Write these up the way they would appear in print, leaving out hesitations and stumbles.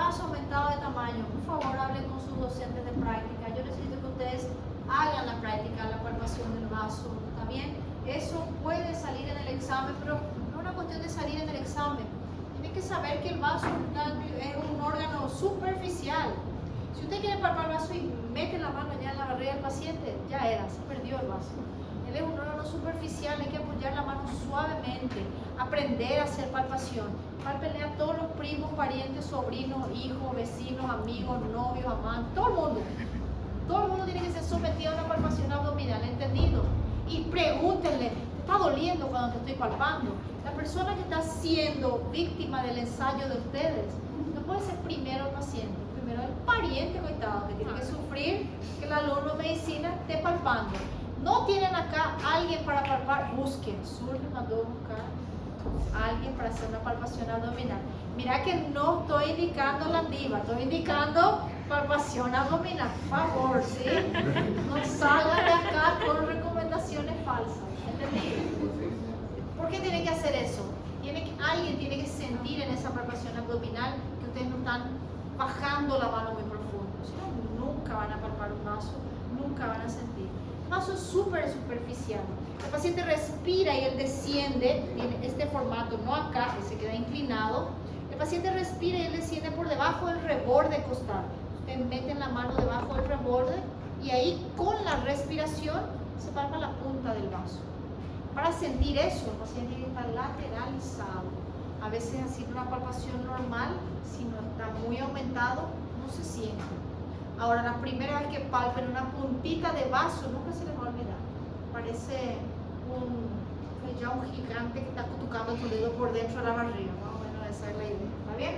vaso aumentado de tamaño, por favor hablen con sus docentes de práctica. Yo necesito que ustedes hagan la práctica, la palpación del vaso, ¿está bien? Eso puede salir en el examen, pero no es una cuestión de salir en el examen. Tienen que saber que el vaso es un órgano superficial. Si usted quiere palpar el vaso y mete la mano ya en la barriga del paciente, ya era, se perdió el vaso. Él es un órgano superficial, hay que apoyar la mano suavemente, aprender a hacer palpación. Pálpenle a todos los primos, parientes, sobrinos, hijos, vecinos, amigos, novios, amantes, todo el mundo. Todo el mundo tiene que ser sometido a una palpación abdominal, ¿entendido? Y pregúntenle, ¿te está doliendo cuando te estoy palpando? La persona que está siendo víctima del ensayo de ustedes, no puede ser primero el paciente, primero el pariente, coitado, que tiene que sufrir que el alumno de medicina esté palpando. No tienen acá alguien para palpar, busquen. Sur me mandó a buscar a alguien para hacer una palpación abdominal. Mira que no estoy indicando la diva, estoy indicando palpación abdominal, por favor, ¿sí? No salgan de acá con recomendaciones falsas, ¿entendido? ¿Por qué tienen que hacer eso? Alguien tiene que sentir en esa palpación abdominal que ustedes no están bajando la mano muy profundo. Si no, nunca van a palpar un vaso, nunca van a sentir. El vaso es súper superficial. El paciente respira y él desciende, tiene este formato, no acá, que se queda inclinado. El paciente respira y él desciende por debajo del reborde costal. Ustedes meten la mano debajo del reborde y ahí con la respiración se palpa la punta del vaso. Para sentir eso, el paciente tiene que estar lateralizado. A veces así una palpación normal, si no está muy aumentado, no se siente. Ahora, la primera vez que palpen una puntita de vaso, nunca se les va a olvidar. Parece un gigante que está tocando tu dedo por dentro de la barriga. Más o menos esa es la idea. ¿Está bien?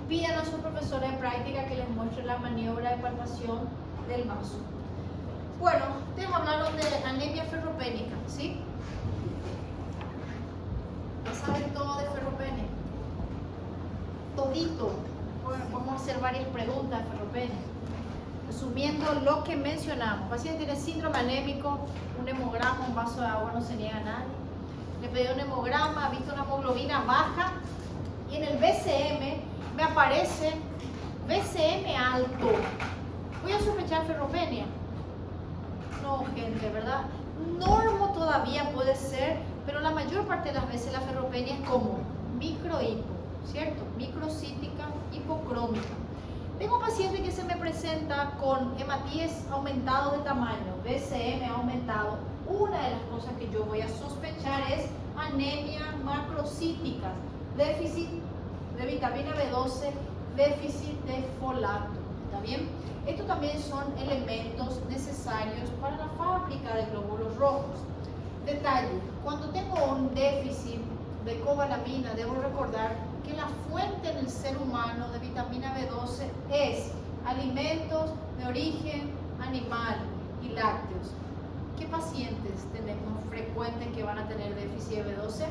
Pidan a su profesora de práctica que les muestre la maniobra de palpación del vaso. Bueno, ustedes hablaron de anemia ferropénica, ¿sí? Ya saben todo de ferropenia. Todito. Bueno, vamos a hacer varias preguntas de ferropenia. Resumiendo lo que mencionamos. El paciente tiene síndrome anémico, un hemograma, un vaso de agua, no se niega a nadie. Le pedí un hemograma, ha visto una hemoglobina baja y en el BCM me aparece BCM alto. ¿Voy a sospechar ferropenia? No, gente, ¿verdad? Normo todavía puede ser, pero la mayor parte de las veces la ferropenia es como microhipo, ¿cierto? Microcítica, hipocrómica. Tengo un paciente que se me presenta con hematíes aumentado de tamaño, BCM aumentado. Una de las cosas que yo voy a sospechar es anemia macrocítica, déficit de vitamina B12, déficit de folato. ¿Está bien? Estos también son elementos necesarios para la fábrica de glóbulos rojos. Detalle, cuando tengo un déficit de cobalamina, debo recordar que la fuente en el ser humano de vitamina B12 es alimentos de origen animal y lácteos. ¿Qué pacientes tenemos frecuentes que van a tener déficit de B12?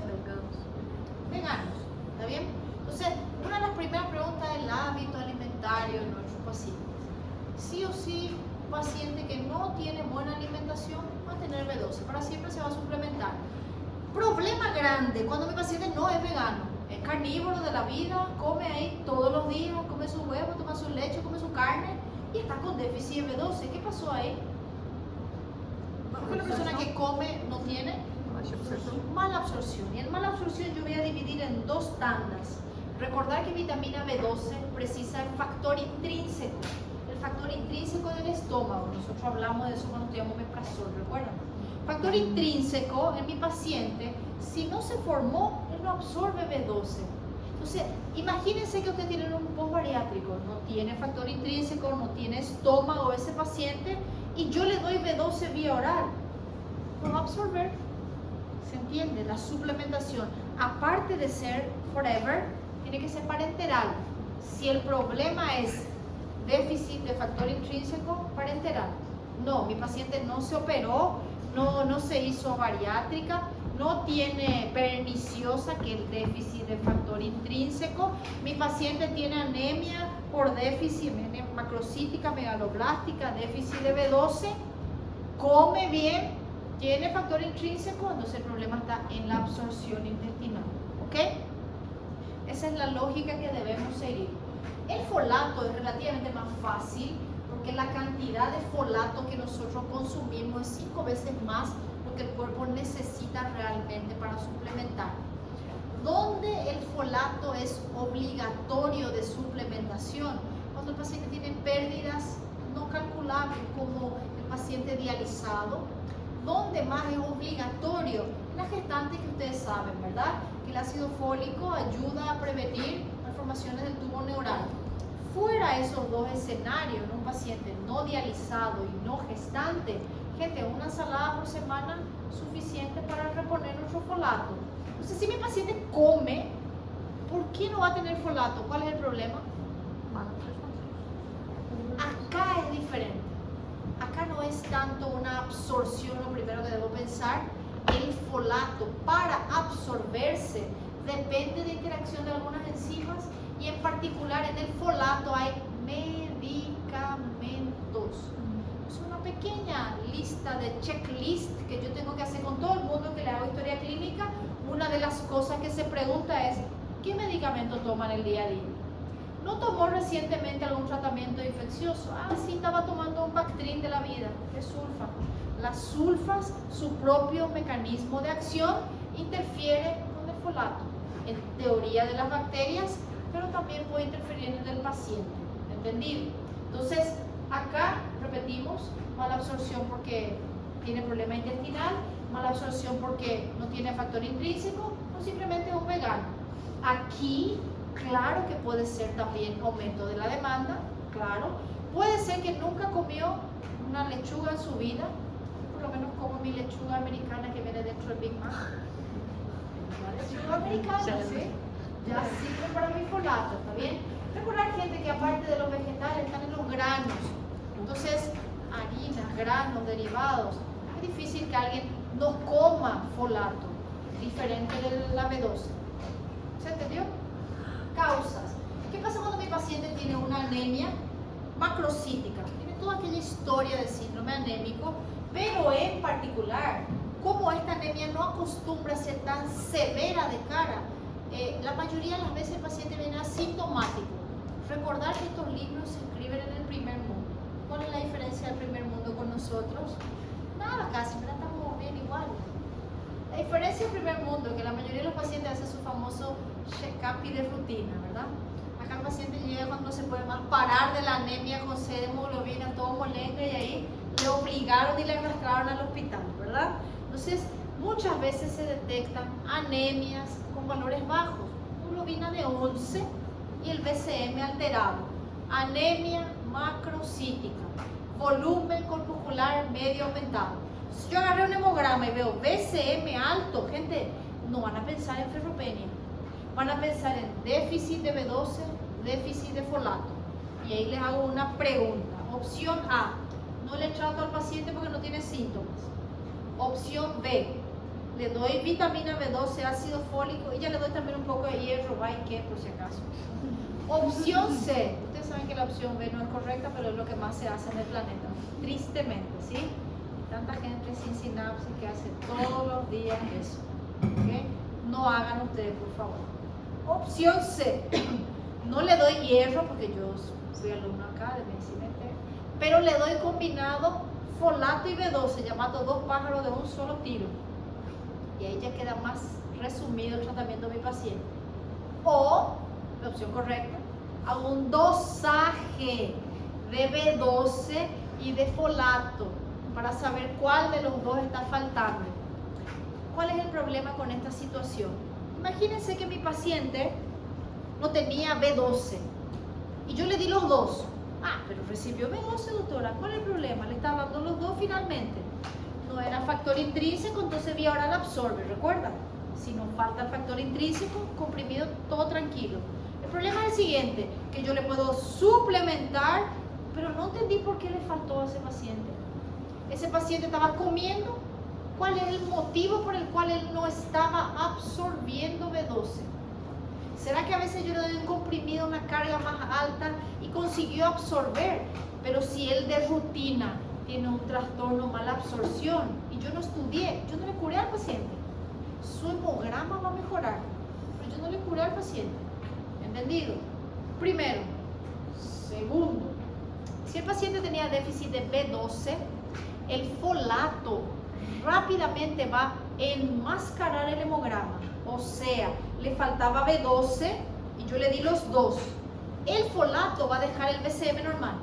Veganos, ¿está bien? Entonces, una de las primeras preguntas es el hábito alimentario de nuestros pacientes. Sí o sí, un paciente que no tiene buena alimentación va a tener B12, para siempre se va a suplementar. Problema grande, cuando mi paciente no es vegano, es carnívoro de la vida, come ahí todos los días, come su huevo, toma su leche, come su carne y está con déficit de B12. ¿Qué pasó ahí? Porque la persona que come no tiene mala absorción. Y en mala absorción yo voy a dividir en dos tandas. Recordar que vitamina B12 precisa el factor intrínseco. El factor intrínseco del estómago. Nosotros hablamos de eso cuando estudiamos omeprazol, ¿recuerdan? Factor intrínseco en mi paciente, si no se formó, él no absorbe B12. Entonces, imagínense que usted tiene un post-bariátrico, no tiene factor intrínseco, no tiene estómago ese paciente, y yo le doy B12 vía oral. No va a absorber. ¿Se entiende? La suplementación, aparte de ser forever, tiene que ser parenteral. Si el problema es déficit de factor intrínseco, parenteral. No, mi paciente no se operó, no se hizo bariátrica, no tiene perniciosa, que es el déficit de factor intrínseco. Mi paciente tiene anemia por déficit, anemia macrocítica, megaloblástica, déficit de B12, come bien, tiene factor intrínseco, entonces el problema está en la absorción intestinal. ¿Ok? Esa es la lógica que debemos seguir. folato es relativamente más fácil porque la cantidad de folato que nosotros consumimos es 5 veces más lo que el cuerpo necesita realmente para suplementar. ¿Dónde el folato es obligatorio de suplementación? Cuando el paciente tiene pérdidas no calculables, como el paciente dializado. ¿Dónde más es obligatorio? En las gestantes, que ustedes saben, ¿verdad? Que el ácido fólico ayuda a prevenir malformaciones del tubo neural. Fuera esos dos escenarios, en un paciente no dializado y no gestante, gente, una ensalada por semana suficiente para reponer nuestro folato. Entonces, si mi paciente come, ¿por qué no va a tener folato? ¿Cuál es el problema? Acá es diferente. Acá no es tanto una absorción lo primero que debo pensar. El folato, para absorberse, depende de interacción de algunas enzimas, y en particular en el folato hay medicamentos. Es una pequeña lista de checklist que yo tengo que hacer con todo el mundo que le hago historia clínica. Una de las cosas que se pregunta es: ¿qué medicamento toman el día a día? ¿No tomó recientemente algún tratamiento infeccioso? Ah, sí, estaba tomando un Bactrim de la vida. ¿Qué sulfa? Las sulfas, su propio mecanismo de acción, interfiere con el folato. En teoría de las bacterias, pero también puede interferir en el paciente. ¿Entendido? Entonces, acá repetimos: mala absorción porque tiene problema intestinal, mala absorción porque no tiene factor intrínseco, o simplemente es un vegano. Aquí, claro que puede ser también aumento de la demanda, claro. Puede ser que nunca comió una lechuga en su vida. Por lo menos como mi lechuga americana que viene dentro del Big Mac. La lechuga americana, ¿sí? Ya sirve para mi folato, ¿está bien? Recordar, gente, que aparte de los vegetales están en los granos. Entonces, harinas, granos, derivados. Es difícil que alguien no coma folato, diferente de la B12. ¿Se entendió? Causas. ¿Qué pasa cuando mi paciente tiene una anemia macrocítica? Tiene toda aquella historia de síndrome anémico, pero en particular, como esta anemia no acostumbra a ser tan severa de cara, la mayoría de las veces el paciente viene asintomático. Recordar que estos libros se escriben en el primer mundo. ¿Cuál es la diferencia del primer mundo con nosotros? Nada, casi, pero estamos bien igual. La diferencia del primer mundo es que la mayoría de los pacientes hacen su famoso check-up y de rutina, ¿verdad? Acá el paciente llega cuando no se puede más parar de la anemia con sed de hemoglobina, todo molesto, y ahí le obligaron y le arrastraron al hospital, ¿verdad? Entonces, muchas veces se detectan anemias con valores bajos, hemoglobina de 11 y el BCM alterado, anemia macrocítica, volumen corpuscular medio aumentado. Si yo agarré un hemograma y veo BCM alto, gente, no van a pensar en ferropenia, van a pensar en déficit de B12, déficit de folato. Y ahí les hago una pregunta. Opción A: no le trato al paciente porque no tiene síntomas. Opción B: le doy vitamina B12, ácido fólico, y ya le doy también un poco de hierro, que por si acaso. Opción C: ustedes saben que la opción B no es correcta, pero es lo que más se hace en el planeta, tristemente, ¿sí? Tanta gente sin sinapsis que hace todos los días eso, ¿okay? No hagan ustedes, por favor. Opción C: no le doy hierro porque yo fui alumno acá de medicina interna, pero le doy combinado folato y B12, llamando 2 pájaros de un solo tiro. Y ahí ya queda más resumido el tratamiento de mi paciente. O, la opción correcta, hago un dosaje de B12 y de folato para saber cuál de los dos está faltando. ¿Cuál es el problema con esta situación? Imagínense que mi paciente no tenía B12 y yo le di los dos. Ah, pero recibió B12, doctora. ¿Cuál es el problema? Le estaba dando los dos finalmente. No era factor intrínseco, entonces vía oral absorbe, ¿recuerdan? Si nos falta el factor intrínseco, comprimido, todo tranquilo. El problema es el siguiente, que yo le puedo suplementar, pero no entendí por qué le faltó a ese paciente. Ese paciente estaba comiendo. ¿Cuál es el motivo por el cual él no estaba absorbiendo B12? ¿Será que a veces yo le doy un comprimido, una carga más alta y consiguió absorber? Pero si él de rutina tiene un trastorno, mala absorción, y yo no estudié, yo no le curé al paciente. Su hemograma va a mejorar, pero yo no le curé al paciente. ¿Entendido? Primero, Segundo, si el paciente tenía déficit de B12, el folato rápidamente va a enmascarar el hemograma. O sea, le faltaba B12 y yo le di los dos. El folato va a dejar el BCM normal.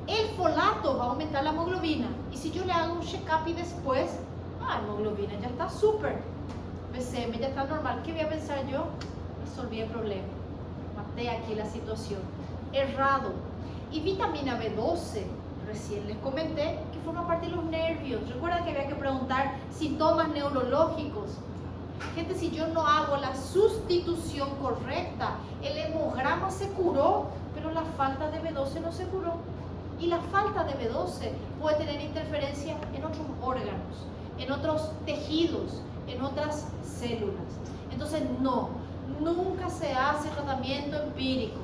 El folato va a aumentar la hemoglobina. Y si yo le hago un check-up y después, hemoglobina ya está súper. BCM ya está normal. ¿Qué voy a pensar yo? Resolví el problema. Maté aquí la situación. Errado. Y vitamina B12, recién les comenté que forma parte de los nervios. Recuerda que había que preguntar síntomas neurológicos. Gente, si yo no hago la sustitución correcta, el hemograma se curó, pero la falta de B12 no se curó. Y la falta de B12 puede tener interferencia en otros órganos, en otros tejidos, en otras células. Entonces, nunca se hace tratamiento empírico.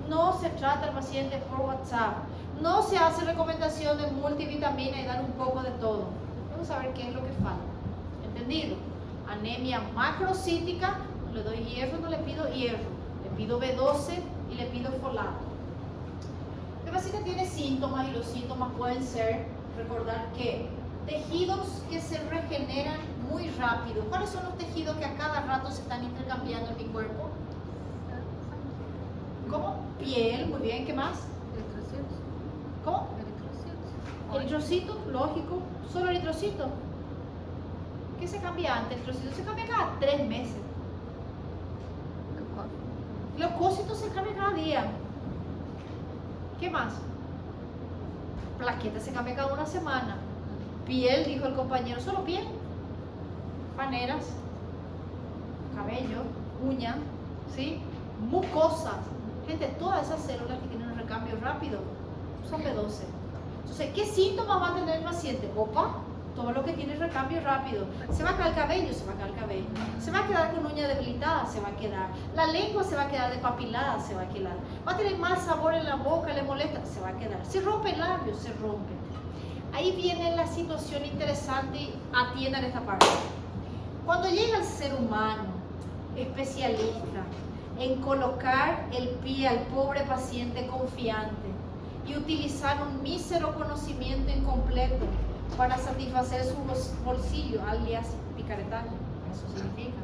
No se trata al paciente por WhatsApp. No se hace recomendación de multivitamina y dar un poco de todo. Vamos a ver qué es lo que falta. ¿Entendido? Anemia macrocítica, le doy hierro, no le pido hierro. Le pido B12 y le pido folato. El paciente tiene síntomas y los síntomas pueden ser, recordar que tejidos que se regeneran muy rápido. ¿Cuáles son los tejidos que a cada rato se están intercambiando en mi cuerpo? ¿Cómo? Piel, muy bien, ¿qué más? Eritrocitos. ¿Cómo? Eritrocitos. Eritrocito, lógico, solo eritrocito. ¿Qué se cambia antes? El eritrocito se cambia cada 3 meses. Leucócitos se cambia cada día. ¿Qué más? Plaquetas se cambia cada 1 semana. Piel, dijo el compañero, solo piel. Paneras, cabello, uña, ¿sí? Mucosas. Gente, todas esas células que tienen un recambio rápido son B12. Entonces, ¿qué síntomas va a tener el paciente? Opa, todo lo que tiene recambio rápido. Se va a caer el cabello, se va a caer el cabello. Se va a quedar con uña debilitada, se va a quedar. La lengua se va a quedar despapilada, se va a quedar. Va a tener mal sabor en la boca, le molesta, se va a quedar. Se rompe el labio, se rompe. Ahí viene la situación interesante y atiendan esta parte. Cuando llega el ser humano, especialista, en colocar el pie al pobre paciente confiante y utilizar un mísero conocimiento incompleto para satisfacer su bolsillo, alias picaretaje, eso significa.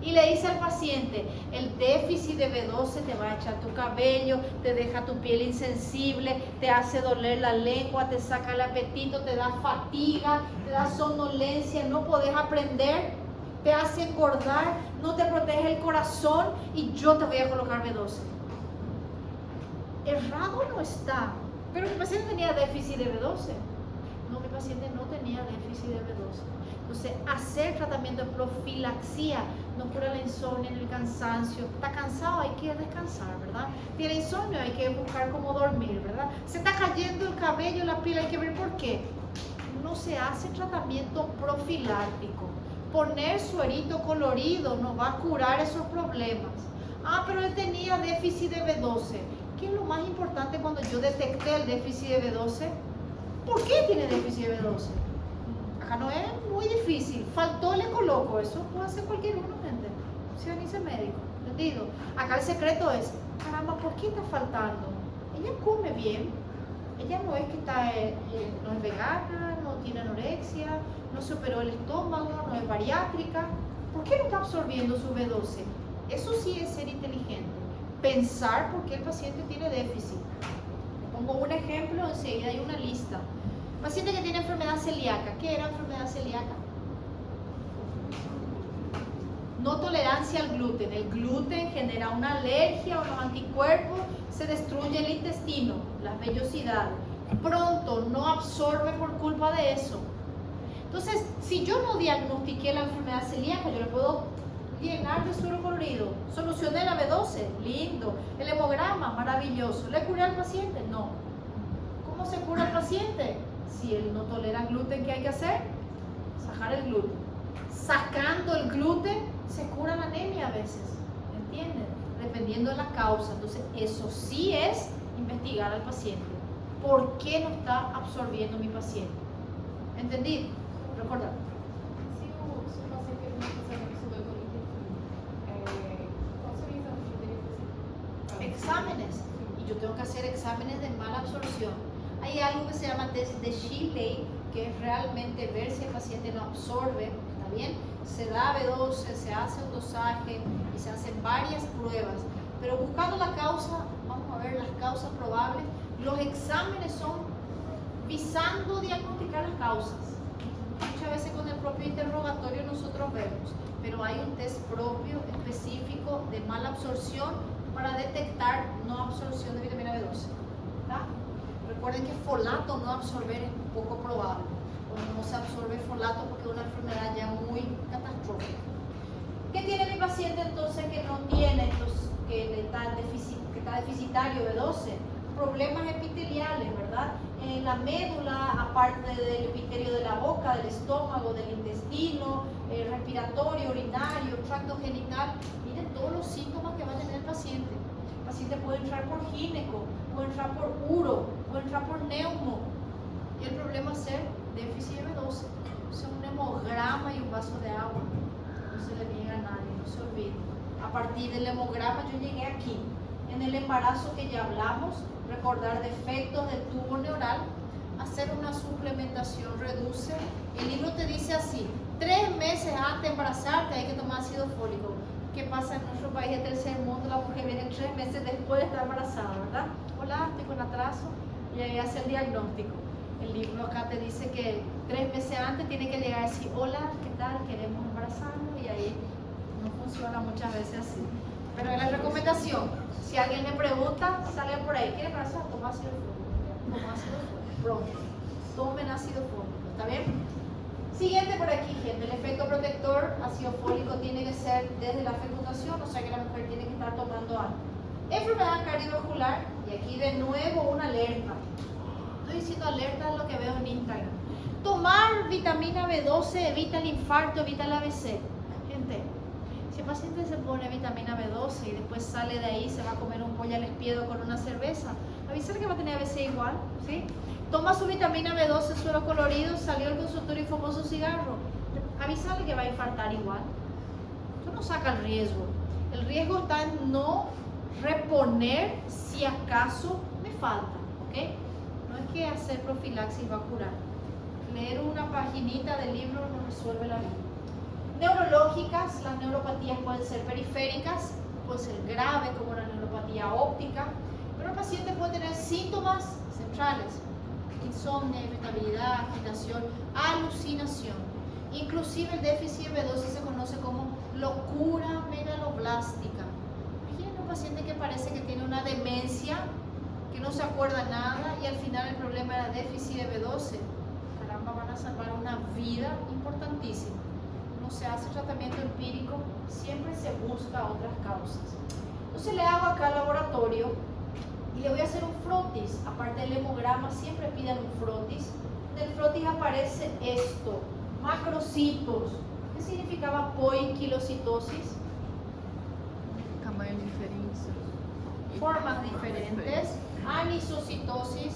Y le dice al paciente, el déficit de B12 te va a echar tu cabello, te deja tu piel insensible, te hace doler la lengua, te saca el apetito, te da fatiga, te da somnolencia, no podés aprender, te hace engordar, no te protege el corazón y yo te voy a colocar B12. Errado no está, pero mi paciente tenía déficit de B12. No, mi paciente no tenía déficit de B12. Entonces, hacer tratamiento de profilaxia no cura la insomnio, el cansancio. Está cansado, hay que descansar, ¿verdad? Tiene insomnio, hay que buscar cómo dormir, ¿verdad? Se está cayendo el cabello, la piel, hay que ver por qué. No se hace tratamiento profiláctico. Poner suerito colorido no va a curar esos problemas. Pero él tenía déficit de B12. ¿Qué es lo más importante cuando yo detecté el déficit de B12? ¿Por qué tiene déficit de B12? Acá no es muy difícil. Faltó, le coloco. Eso puede hacer cualquier uno, gente. Si dice médico, ¿entendido? Acá el secreto es, caramba, ¿por qué está faltando? Ella come bien. Ella no es que está, no es vegana, no tiene anorexia, no se operó el estómago, no es bariátrica. ¿Por qué no está absorbiendo su B12? Eso sí es ser inteligente. Pensar por qué el paciente tiene déficit. Pongo un ejemplo, enseguida hay una lista. Paciente que tiene enfermedad celíaca. ¿Qué era enfermedad celíaca? No tolerancia al gluten. El gluten genera una alergia, unos anticuerpos, se destruye el intestino, las vellosidades. Pronto no absorbe por culpa de eso. Entonces, si yo no diagnostiqué la enfermedad celíaca, yo le puedo llenar de suero colorido. Solucioné la B12, lindo. El hemograma, maravilloso. ¿Le curé al paciente? No. ¿Cómo se cura al paciente? Si él no tolera gluten, ¿qué hay que hacer? Sacar el gluten. Sacando el gluten, se cura la anemia a veces. ¿Entienden? Dependiendo de la causa. Entonces, eso sí es investigar al paciente. ¿Por qué no está absorbiendo mi paciente? ¿Entendido? Recordad. Exámenes. Y yo tengo que hacer exámenes de mala absorción. Hay algo que se llama test de Shiley, que es realmente ver si el paciente no absorbe, ¿está bien? Se da B12, se hace un dosaje y se hacen varias pruebas. Pero buscando la causa, vamos a ver las causas probables. Los exámenes son visando diagnosticar las causas. Muchas veces con el propio interrogatorio nosotros vemos, pero hay un test propio, específico, de mala absorción para detectar no absorción de vitamina B12. ¿Está? Recuerden que folato no absorber es poco probable. Cuando no se absorbe folato porque es una enfermedad ya muy catastrófica. ¿Qué tiene mi paciente entonces que no tiene, que está deficitario B12? Problemas epiteliales, ¿verdad? En la médula, aparte del epitelio de la boca, del estómago, del intestino, respiratorio, urinario, tracto genital. Miren todos los síntomas que va a tener el paciente. El paciente puede entrar por gineco, puede entrar por uro, puede entrar por neumo. Y el problema es ser déficit de B12. O sea, un hemograma y un vaso de agua. No se le niega a nadie, no se olvide. A partir del hemograma yo llegué aquí. En el embarazo que ya hablamos, recordar defectos del tubo neural, hacer una suplementación reduce. El libro te dice así: 3 meses antes de embarazarte hay que tomar ácido fólico. ¿Qué pasa en nuestro país de tercer mundo? La mujer viene 3 meses después de estar embarazada, ¿verdad? Hola, estoy con atraso y ahí hace el diagnóstico. El libro acá te dice que 3 meses antes tiene que llegar así: hola, ¿qué tal? Queremos embarazarnos, y ahí no funciona muchas veces así. Pero es la recomendación. Si alguien me pregunta, salgan por ahí: ¿quiere embarazar? Toma ácido fólico. Toma ácido fólico. Pronto. Tomen ácido fólico. ¿Está bien? Siguiente por aquí, gente. El efecto protector ácido fólico tiene que ser desde la fecundación, o sea que la mujer tiene que estar tomando algo. Enfermedad cardiovascular, y aquí de nuevo una alerta. Estoy diciendo alerta de lo que veo en Instagram. Tomar vitamina B12 evita el infarto, evita el ABC. Gente, si el paciente se pone vitamina B12 y después sale de ahí, se va a comer un pollo al espiedo con una cerveza, avísale que va a tener ABC igual, ¿sí? Toma su vitamina B12, suero colorido, salió al consultorio y fumó su cigarro, avísale que va a infartar igual. Eso no saca el riesgo. El riesgo está en no reponer si acaso me falta, ¿ok? No es que hacer profilaxis va a curar. Leer una paginita del libro no resuelve la vida. Neurológicas, las neuropatías pueden ser periféricas, puede ser grave como la neuropatía óptica, pero el paciente puede tener síntomas centrales: insomnio, irritabilidad, agitación, alucinación. Inclusive el déficit de B12 se conoce como locura megaloblástica. Imaginen un paciente que parece que tiene una demencia, que no se acuerda nada, y al final el problema era déficit de B12. Caramba, van a salvar una vida importantísima. No se hace tratamiento empírico, siempre se busca otras causas. Entonces le hago acá al laboratorio y le voy a hacer un frotis. Aparte del hemograma, siempre pidan un frotis. En el frotis aparece esto: macrocitos. ¿Qué significaba poiquilocitosis? Tamaños diferentes. Formas diferentes. Anisocitosis,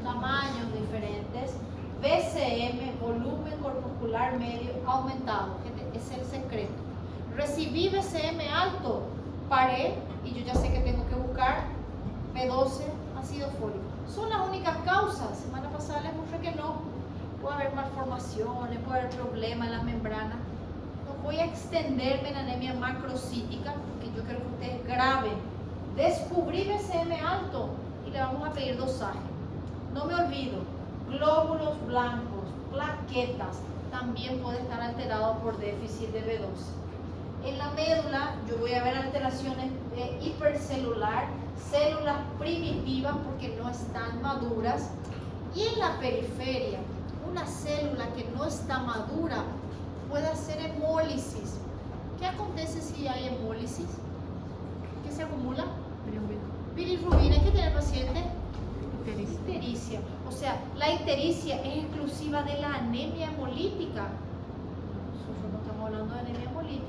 tamaños diferentes. BCM, volumen corpuscular medio aumentado. Gente, ese es el secreto. Recibí BCM alto, paré y yo ya sé que tengo que buscar B12, ácido fólico. Son las únicas causas. Semana pasada les mostré que no. Puede haber malformaciones, puede haber problemas en las membranas. No voy a extenderme en anemia macrocítica, porque yo quiero que ustedes graben. Descubrí BCM alto y le vamos a pedir dosaje. No me olvido: glóbulos blancos, plaquetas, también puede estar alterado por déficit de B12. En la médula yo voy a ver alteraciones hipercelular, células primitivas porque no están maduras. Y en la periferia, una célula que no está madura puede hacer hemólisis. ¿Qué acontece si hay hemólisis? ¿Qué se acumula? Bilirrubina. ¿Qué tiene el paciente? Ictericia. O sea, la ictericia es exclusiva de la anemia hemolítica. Nosotros no estamos hablando de anemia hemolítica.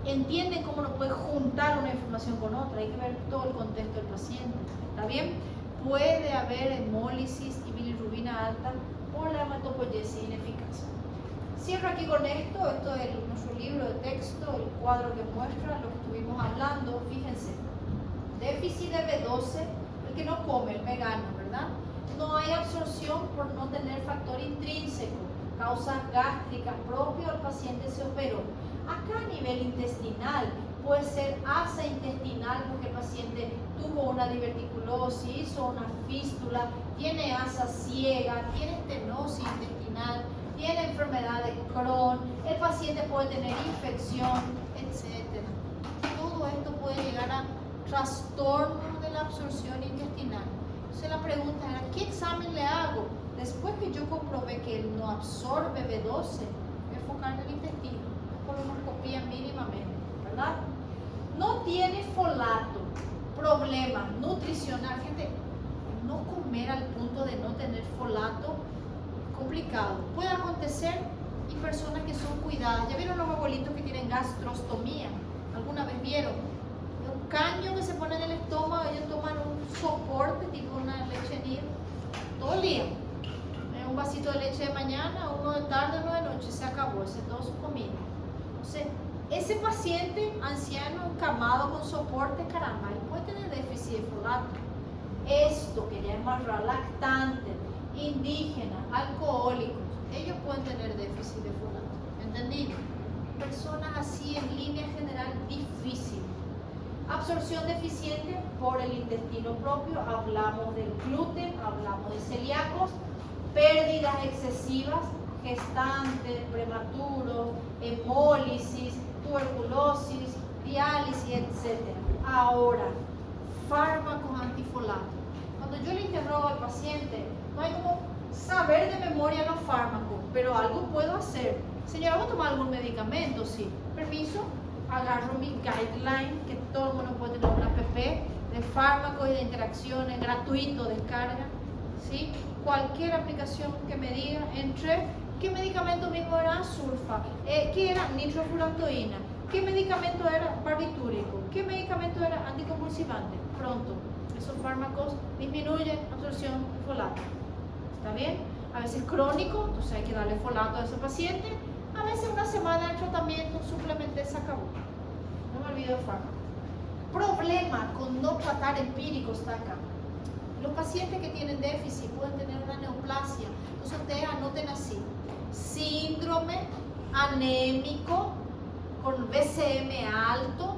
Entienden cómo no puede juntar una información con otra. Hay que ver todo el contexto del paciente. ¿Está bien? Puede haber hemólisis y bilirrubina alta por la hematopoiesis ineficaz. Cierro aquí con esto. Esto es nuestro libro de texto, el cuadro que muestra lo que estuvimos hablando. Fíjense: déficit de B12 que no come, el vegano, ¿verdad? No hay absorción por no tener factor intrínseco, causas gástricas propias, el paciente se operó. Acá a nivel intestinal, puede ser asa intestinal porque el paciente tuvo una diverticulosis o una fístula, tiene asa ciega, tiene estenosis intestinal, tiene enfermedad de Crohn, el paciente puede tener infección, etc. Todo esto puede llegar a trastorno de la absorción intestinal. Entonces la pregunta era, ¿qué examen le hago? Después que yo comprobé que él no absorbe B12, voy a enfocar en el intestino, colonoscopía mínimamente, ¿verdad? No tiene folato, problema nutricional. Gente, no comer al punto de no tener folato, complicado. Puede acontecer y personas que son cuidadas. ¿Ya vieron los abuelitos que tienen gastrostomía? ¿Alguna vez vieron? Un caño que se pone en el estómago, ellos toman un soporte tipo una leche nido todo el día. Un vasito de leche de mañana, uno de tarde, uno de noche, se acabó, ese es todo su comida. Entonces, ese paciente anciano encamado con soporte, caramba, él puede tener déficit de folato. Esto que ya es más raro, lactantes, indígenas, alcohólicos, ellos pueden tener déficit de folato. ¿Entendido? Personas así en línea general difícil. Absorción deficiente por el intestino propio, hablamos del gluten, hablamos de celíacos, pérdidas excesivas, gestantes, prematuros, hemólisis, tuberculosis, diálisis, etc. Ahora, fármacos antifolatos. Cuando yo le interrogo al paciente, no hay como saber de memoria los fármacos, pero algo puedo hacer. Señora, ¿voy a tomar algún medicamento? Sí. Permiso, agarro mi guideline, que todo el mundo puede tener una app de fármacos y de interacciones, gratuito, descarga, ¿sí? Cualquier aplicación que me diga, entré, ¿qué medicamento mismo era? Sulfa, ¿qué era? Nitrofurantoína, ¿qué medicamento era? Barbitúrico, ¿qué medicamento era? Anticonvulsivante. Pronto, esos fármacos disminuyen la absorción de folato. ¿Está bien? A veces crónico, entonces hay que darle folato a ese paciente. A veces una semana de tratamiento, suplementé, se acabó. No me olvido del fármaco. Problema con no tratar empírico está acá. Los pacientes que tienen déficit pueden tener una neoplasia. Entonces ustedes anoten así: síndrome anémico con BCM alto,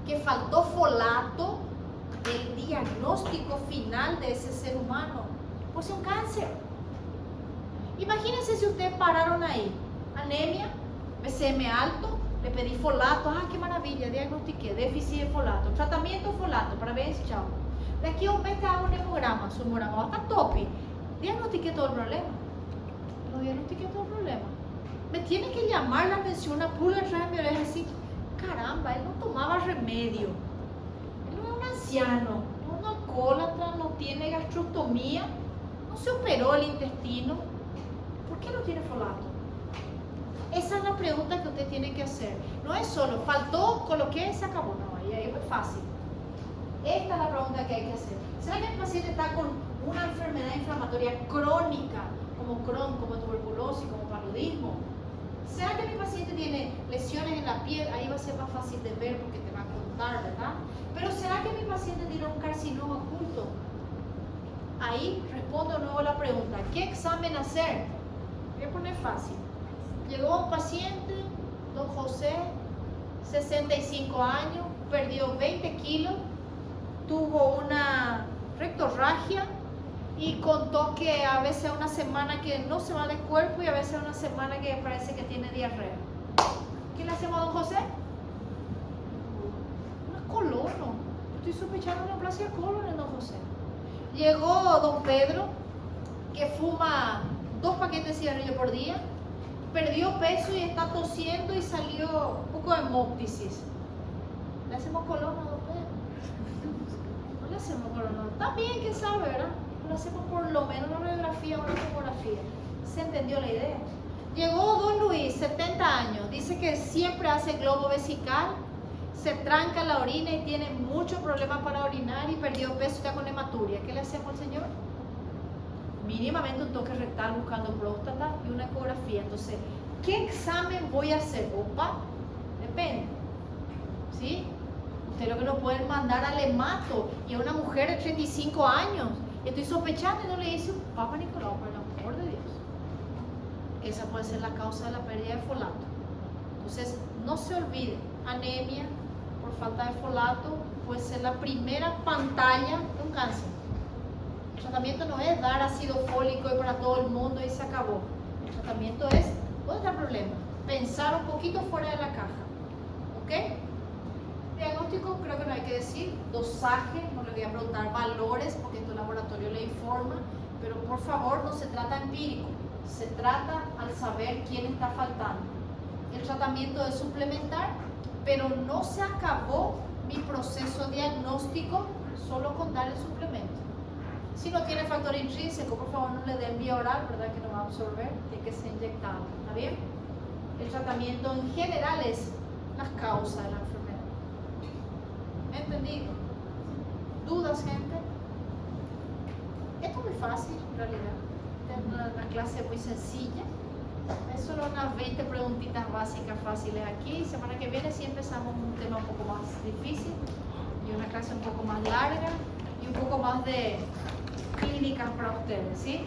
que faltó folato, el diagnóstico final de ese ser humano, pues un cáncer. Imagínense si ustedes pararon ahí, anemia, BCM alto, le pedí folato, qué maravilla, diagnostiqué déficit de folato, tratamiento folato, parabéns, chao. De aquí a un mes te hago un hemograma, su hemograma va a estar topi. Diagnostiqué todo el problema. No diagnostiqué todo el problema. Me tiene que llamar la atención a pura en mi oreja y decir, caramba, él no tomaba remedio. Él no es un anciano, no es un alcohólatra, no tiene gastrostomía, no se operó el intestino. ¿Por qué no tiene folato? Esa es la pregunta que usted tiene que hacer. No es solo, faltó, coloqué, se acabó. No, ahí es muy fácil. Esta es la pregunta que hay que hacer. ¿Será que el paciente está con una enfermedad inflamatoria crónica, como Crohn, como tuberculosis, como paludismo? ¿Será que mi paciente tiene lesiones en la piel? Ahí va a ser más fácil de ver porque te va a contar, ¿verdad? Pero ¿será que mi paciente tiene un carcinoma oculto? Ahí respondo de nuevo la pregunta, ¿qué examen hacer? Voy a poner fácil. Llegó un paciente, don José, 65 años, perdió 20 kilos, tuvo una rectorragia y contó que a veces una semana que no se va del cuerpo y a veces una semana que parece que tiene diarrea. ¿Qué le hacemos a don José? Una colono. Estoy sospechando una neoplasia colon en don José. Llegó don Pedro, que fuma 2 paquetes de cigarrillo por día, perdió peso y está tosiendo y salió un poco de hemóptisis. ¿Le hacemos colono a don Pedro? No le hacemos colono. Está bien, quién sabe, ¿verdad? Lo hacemos por lo menos una radiografía o una tomografía. ¿Se entendió la idea? Llegó don Luis, 70 años, dice que siempre hace globo vesical, se tranca la orina y tiene muchos problemas para orinar y perdió peso y está con hematuria. ¿Qué le hacemos al señor? Mínimamente un toque rectal buscando próstata y una ecografía. Entonces, ¿qué examen voy a hacer? Opa, depende. ¿Sí? Usted lo que no pueden mandar al hemato y a una mujer de 35 años. Estoy sospechando y no le dice Papa Nicolau, por el amor de Dios. Esa puede ser la causa de la pérdida de folato. Entonces, no se olvide, anemia por falta de folato puede ser la primera pantalla de un cáncer. El tratamiento no es dar ácido fólico y para todo el mundo y se acabó. El tratamiento es, ¿dónde está el problema? Pensar un poquito fuera de la caja. ¿Ok? Diagnóstico creo que no hay que decir. Dosaje, no le voy a preguntar valores porque en tu laboratorio le informa. Pero por favor, no se trata empírico. Se trata al saber quién está faltando. El tratamiento es suplementar, pero no se acabó mi proceso diagnóstico solo con dar el suplemento. Si no tiene factor intrínseco, por favor no le den vía oral, ¿verdad? Que no va a absorber, tiene que ser inyectado, ¿está bien? El tratamiento en general es las causas de la enfermedad. ¿Entendido? ¿Dudas, gente? Esto es muy fácil, en realidad. Esta es una clase muy sencilla. Es solo unas 20 preguntitas básicas fáciles aquí. Semana que viene sí empezamos un tema un poco más difícil y una clase un poco más larga y un poco más de clínicas para ustedes, ¿sí?